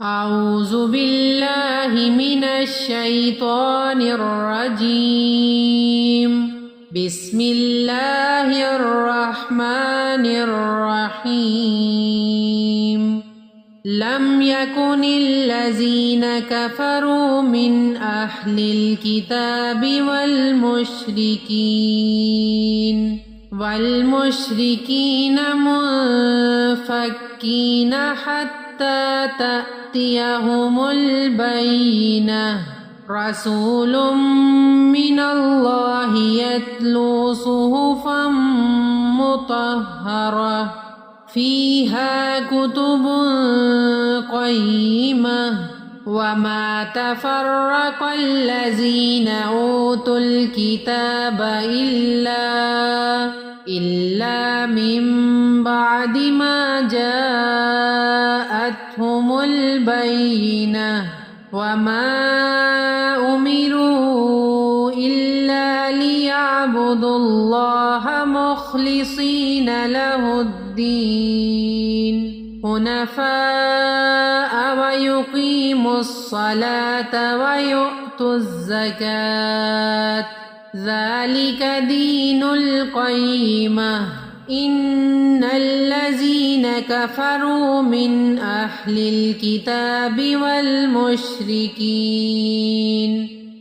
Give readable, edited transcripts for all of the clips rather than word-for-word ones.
أعوذ بالله من الشيطان الرجيم. بسم الله الرحمن الرحيم. لم يكن الذين كفروا من أهل الكتاب والمشركين منفكين حتى تأتيهم البينة. رسول من الله يتلو صحفا مطهرة فيها كتب قيمة. وما تفرق الذين أوتوا الكتاب إلا من بعد ما جاءتهم البينة. وما أمروا إلا ليعبدوا الله مخلصين له الدين حنفاء ويقيموا الصلاة ويؤتوا الزكاة ذلك دين القيمة. إن الذين كفروا من أهل الكتاب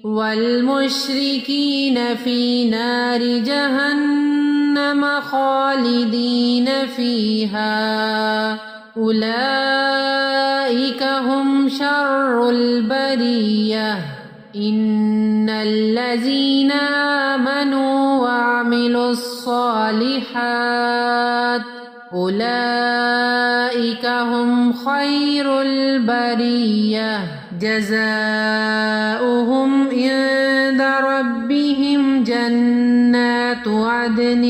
والمشركين في نار جهنم خالدين فيها أولئك هم شر البرية. إن الذين آمنوا وعملوا الصالحات أولئك هم خير البرية. جزاؤهم عند ربهم جنات عدن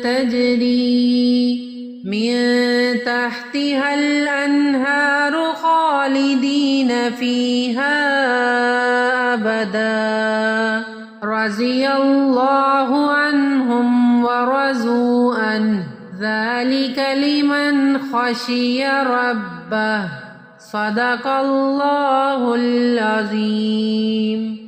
تجري من تحتها الأنهار خالدين فيها أبدا. رضي الله عنهم ورضوا عنه ذلك لمن خشي ربه. صدق الله العظيم.